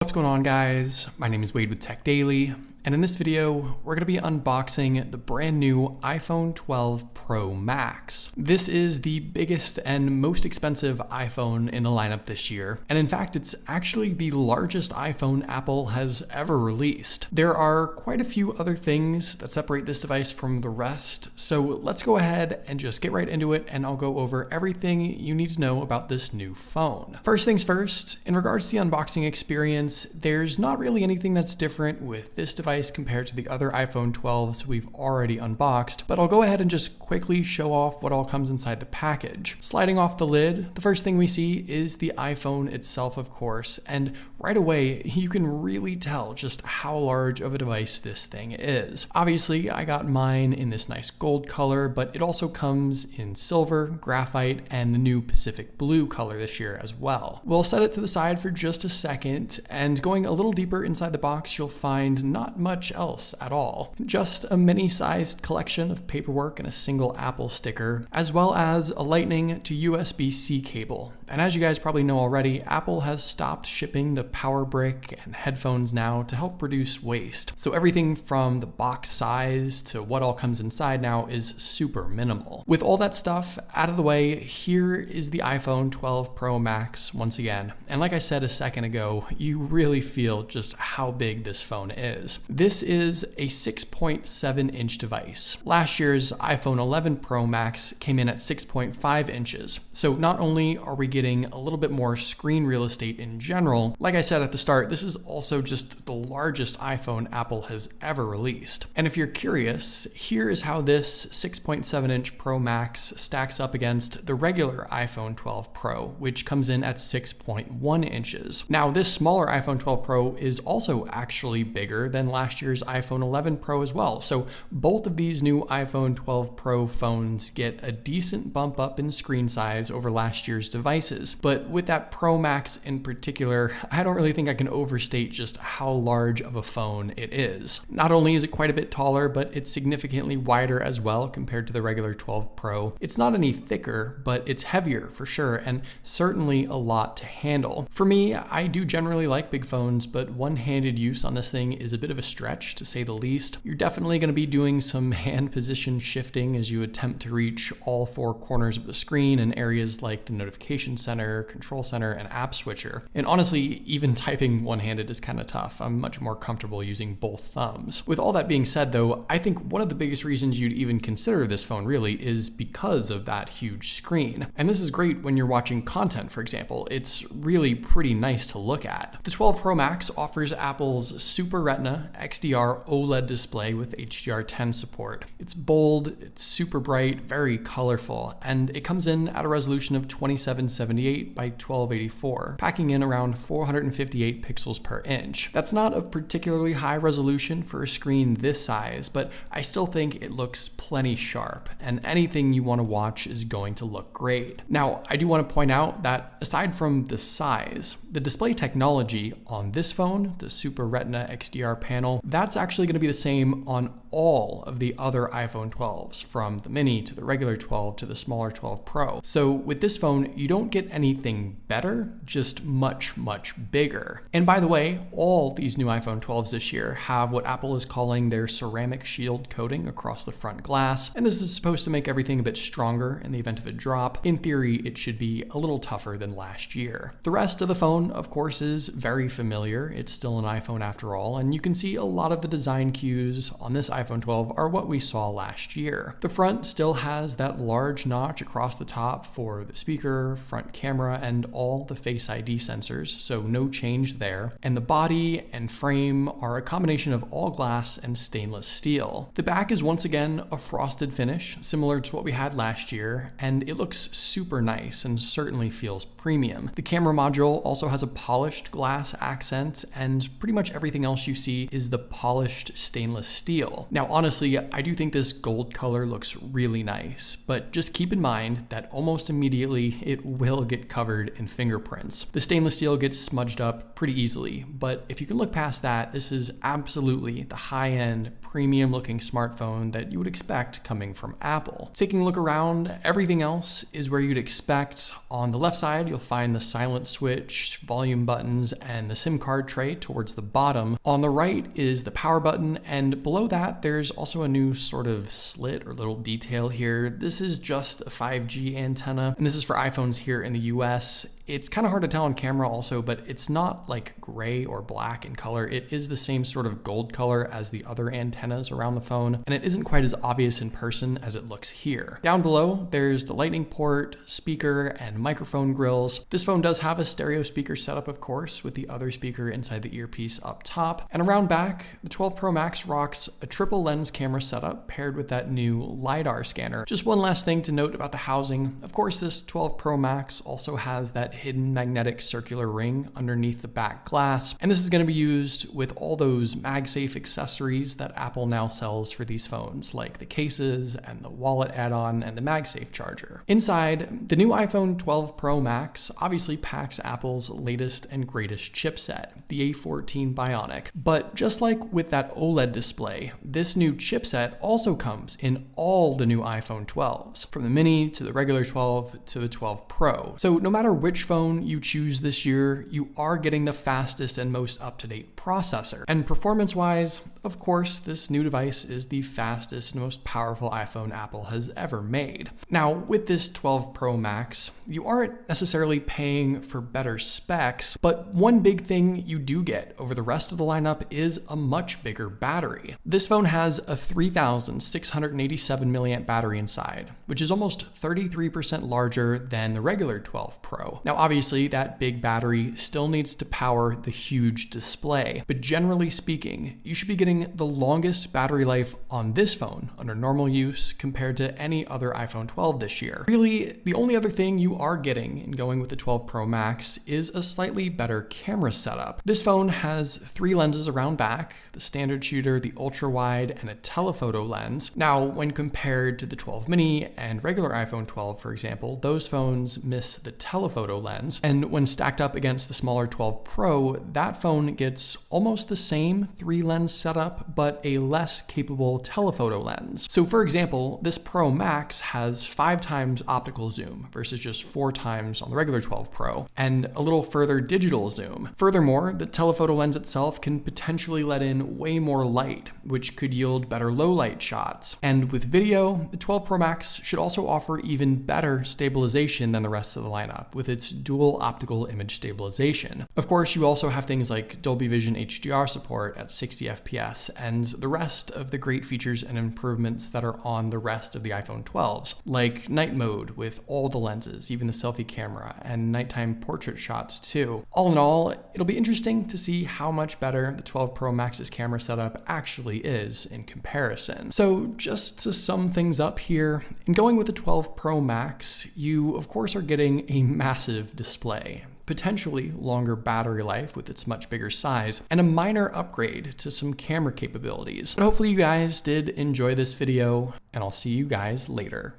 What's going on, guys? My name is Wade with Tech Daily, and in this video, we're going to be unboxing the brand new iPhone 12 Pro Max. This is the biggest and most expensive iPhone in the lineup this year, and in fact, it's actually the largest iPhone Apple has ever released. There are quite a few other things that separate this device from the rest, so let's go ahead and just get right into it, and I'll go over everything you need to know about this new phone. First things first, in regards to the unboxing experience, there's not really anything that's different with this device compared to the other iPhone 12s we've already unboxed, but I'll go ahead and just quickly show off what all comes inside the package. Sliding off the lid, the first thing we see is the iPhone itself, of course, and right away you can really tell just how large of a device this thing is. Obviously, I got mine in this nice gold color, but it also comes in silver, graphite, and the new Pacific blue color this year as well. We'll set it to the side for just a second, and going a little deeper inside the box, you'll find not much else at all. Just a mini-sized collection of paperwork and a single Apple sticker, as well as a Lightning to USB-C cable. And as you guys probably know already, Apple has stopped shipping the power brick and headphones now to help reduce waste. So everything from the box size to what all comes inside now is super minimal. With all that stuff out of the way, here is the iPhone 12 Pro Max once again. And like I said a second ago, you really feel just how big this phone is. This is a 6.7 inch device. Last year's iPhone 11 Pro Max came in at 6.5 inches. So not only are we getting a little bit more screen real estate in general, like I said at the start, this is also just the largest iPhone Apple has ever released. And if you're curious, here is how this 6.7 inch Pro Max stacks up against the regular iPhone 12 Pro, which comes in at 6.1 inches. Now, this smaller iPhone 12 Pro is also actually bigger than last year's iPhone 11 Pro as well. So both of these new iPhone 12 Pro phones get a decent bump up in screen size over last year's devices. But with that Pro Max in particular, I don't really think I can overstate just how large of a phone it is. Not only is it quite a bit taller, but it's significantly wider as well compared to the regular 12 Pro. It's not any thicker, but it's heavier for sure, and certainly a lot to handle. For me, I do generally like big phones, but one-handed use on this thing is a bit of a stretch, to say the least. You're definitely going to be doing some hand position shifting as you attempt to reach all four corners of the screen in areas like the notification center, control center, and app switcher. And honestly, even typing one-handed is kind of tough. I'm much more comfortable using both thumbs. With all that being said though, I think one of the biggest reasons you'd even consider this phone really is because of that huge screen. And this is great when you're watching content, for example. It's really pretty nice to look at. The 12 Pro Max offers Apple's Super Retina XDR OLED display with HDR10 support. It's bold, it's super bright, very colorful, and it comes in at a resolution of 2778 by 1284, packing in around 458 pixels per inch. That's not a particularly high resolution for a screen this size, but I still think it looks plenty sharp, and anything you want to watch is going to look great. Now, I do want to point out that aside from the size, the display technology on this phone, the Super Retina XDR panel, that's actually going to be the same on all of the other iPhone 12s, from the mini to the regular 12 to the smaller 12 Pro. So with this phone, you don't get anything better, just much, much bigger. And by the way, all these new iPhone 12s this year have what Apple is calling their ceramic shield coating across the front glass, and this is supposed to make everything a bit stronger in the event of a drop. In theory, it should be a little tougher than last year. The rest of the phone, of course, is very familiar. It's still an iPhone after all, and you can see a lot of the design cues on this iPhone 12 are what we saw last year. The front still has that large notch across the top for the speaker, front camera, and all the Face ID sensors, so no change there. And the body and frame are a combination of all glass and stainless steel. The back is once again a frosted finish, similar to what we had last year, and it looks super nice and certainly feels premium. The camera module also has a polished glass accent, and pretty much everything else you see is the polished stainless steel. Now, honestly, I do think this gold color looks really nice, but just keep in mind that almost immediately it will will get covered in fingerprints. The stainless steel gets smudged up pretty easily, but if you can look past that, this is absolutely the high-end, premium looking smartphone that you would expect coming from Apple. Taking a look around, everything else is where you'd expect. On the left side, you'll find the silent switch, volume buttons, and the SIM card tray towards the bottom. On the right is the power button, and below that, there's also a new sort of slit or little detail here. This is just a 5G antenna, and this is for iPhones here in the US. It's kind of hard to tell on camera also, but it's not like gray or black in color. It is the same sort of gold color as the other antennas around the phone, and it isn't quite as obvious in person as it looks here. Down below, there's the lightning port, speaker, and microphone grills. This phone does have a stereo speaker setup, of course, with the other speaker inside the earpiece up top. And around back, the 12 Pro Max rocks a triple lens camera setup paired with that new LiDAR scanner. Just one last thing to note about the housing. Of course, this 12 Pro Max also has that hidden magnetic circular ring underneath the back glass. And this is going to be used with all those MagSafe accessories that Apple now sells for these phones, like the cases and the wallet add-on and the MagSafe charger. Inside, the new iPhone 12 Pro Max obviously packs Apple's latest and greatest chipset, the A14 Bionic. But just like with that OLED display, this new chipset also comes in all the new iPhone 12s, from the mini to the regular 12 to the 12 Pro. So no matter which phone you choose this year, you are getting the fastest and most up-to-date processor. And performance-wise, of course, this new device is the fastest and most powerful iPhone Apple has ever made. Now, with this 12 Pro Max, you aren't necessarily paying for better specs, but one big thing you do get over the rest of the lineup is a much bigger battery. This phone has a 3,687 milliamp battery inside, which is almost 33% larger than the regular 12 Pro. Now, obviously, that big battery still needs to power the huge display, but generally speaking, you should be getting the longest battery life on this phone under normal use compared to any other iPhone 12 this year. Really, the only other thing you are getting in going with the 12 Pro Max is a slightly better camera setup. This phone has 3 lenses around back, the standard shooter, the ultra wide, and a telephoto lens. Now, when compared to the 12 mini and regular iPhone 12, for example, those phones miss the telephoto lens. And when stacked up against the smaller 12 Pro, that phone gets almost the same 3 lens setup, but a less capable telephoto lens. So for example, this Pro Max has 5 times optical zoom versus just 4 times on the regular 12 Pro, and a little further digital zoom. Furthermore, the telephoto lens itself can potentially let in way more light, which could yield better low light shots. And with video, the 12 Pro Max should also offer even better stabilization than the rest of the lineup, with its dual optical image stabilization. Of course, you also have things like Dolby Vision HDR support at 60 FPS, and the rest of the great features and improvements that are on the rest of the iPhone 12s, like night mode with all the lenses, even the selfie camera, and nighttime portrait shots too. All in all, it'll be interesting to see how much better the 12 Pro Max's camera setup actually is in comparison. So just to sum things up here, in going with the 12 Pro Max, you of course are getting a massive display, potentially longer battery life with its much bigger size, and a minor upgrade to some camera capabilities. But hopefully you guys did enjoy this video, and I'll see you guys later.